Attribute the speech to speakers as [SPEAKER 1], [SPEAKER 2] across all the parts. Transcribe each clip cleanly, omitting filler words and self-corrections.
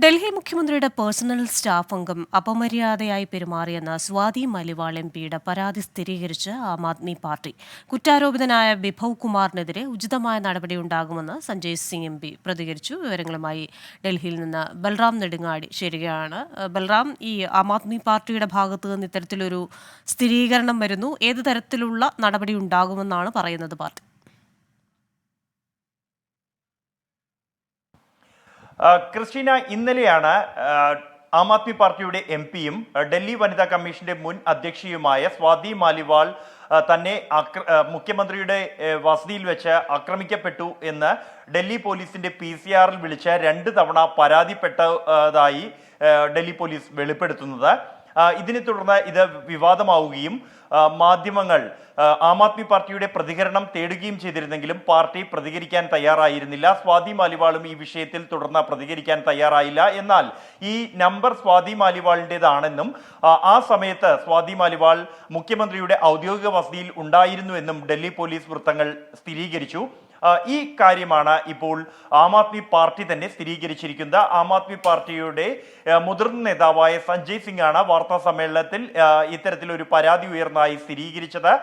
[SPEAKER 1] ഡൽഹി മുഖ്യമന്ത്രിയുടെ personal staff അംഗം അപമര്യാദയായി പെരുമാറിയെന്ന സ്വാതി മലിവാൾ എംപിയുടെ പരാതി സ്ഥിരീകരിച്ച് ആം ആദ്മി പാർട്ടി. കുറ്റാരോപിതനായ ബിഭവ് കുമാറിനെതിരെ ഉചിതമായ നടപടിയുണ്ടാകുമെന്ന് സഞ്ജയ് സിംഗ് എംപി പ്രതികരിച്ചു. വിവരങ്ങളുമായി ഡൽഹിയിൽ നിന്ന് ബൽറാം നെടുങ്ങാടി ചേരുകയാണ്. ബൽറാം, ഈ ആം ആദ്മി പാർട്ടിയുടെ ഭാഗത്ത് നിന്ന് ഇത്തരത്തിലൊരു സ്ഥിരീകരണം വരുന്നു. ഏത് തരത്തിലുള്ള നടപടി ഉണ്ടാകുമെന്നാണ് പറയുന്നത് പാർട്ടി?
[SPEAKER 2] ക്രിസ്റ്റീന, ഇന്നലെയാണ് ആം ആദ്മി പാർട്ടിയുടെ എംപിയും ഡൽഹി വനിതാ കമ്മീഷന്റെ മുൻ അധ്യക്ഷയുമായ സ്വാതി മാലിവാൾ തന്നെ മുഖ്യമന്ത്രിയുടെ വസതിയിൽ വെച്ച് ആക്രമിക്കപ്പെട്ടു എന്ന് ഡൽഹി പോലീസിന്റെ PCR വിളിച്ച് 2 തവണ പരാതിപ്പെട്ടതായി ഡൽഹി പോലീസ് വെളിപ്പെടുത്തുന്നത്. ഇതിനെ തുടർന്ന് ഇത് വിവാദമാവുകയും മാധ്യമങ്ങൾ ആം ആദ്മി പാർട്ടിയുടെ പ്രതികരണം തേടുകയും ചെയ്തിരുന്നെങ്കിലും പാർട്ടി പ്രതികരിക്കാൻ തയ്യാറായിരുന്നില്ല. സ്വാതി മാലിവാളും ഈ വിഷയത്തിൽ തുടർന്ന് പ്രതികരിക്കാൻ തയ്യാറായില്ല. എന്നാൽ ഈ നമ്പർ സ്വാതി മാലിവാളിൻ്റെതാണെന്നും ആ സമയത്ത് സ്വാതി മാലിവാൾ മുഖ്യമന്ത്രിയുടെ ഔദ്യോഗിക വസതിയിൽ ഉണ്ടായിരുന്നുവെന്നും ഡൽഹി പോലീസ് വൃത്തങ്ങൾ സ്ഥിരീകരിച്ചു. ഈ കാര്യമാണ് ഇപ്പോൾ ആം ആദ്മി പാർട്ടി തന്നെ സ്ഥിരീകരിച്ചിരിക്കുന്നത്. ആം ആദ്മി പാർട്ടിയുടെ മുതിർന്ന നേതാവായ സഞ്ജയ് സിംഗ് ആണ് വാർത്താ സമ്മേളനത്തിൽ ഇത്തരത്തിലൊരു പരാതി ഉയർന്നതായി സ്ഥിരീകരിച്ചത്.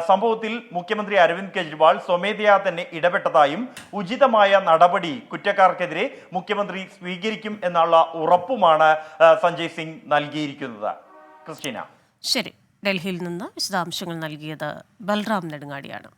[SPEAKER 2] സംഭവത്തിൽ മുഖ്യമന്ത്രി അരവിന്ദ് കെജ്രിവാൾ സ്വമേധയാ തന്നെ ഇടപെട്ടതായും ഉചിതമായ നടപടി കുറ്റക്കാർക്കെതിരെ മുഖ്യമന്ത്രി സ്വീകരിക്കും എന്നുള്ള ഉറപ്പുമാണ് സഞ്ജയ് സിംഗ് നൽകിയിരിക്കുന്നത്. ക്രിസ്റ്റീന.
[SPEAKER 1] ശരി, ഡൽഹിയിൽ നിന്ന് വിശദാംശങ്ങൾ നൽകിയത് ബൽറാം നെടുങ്ങാടിയാണ്.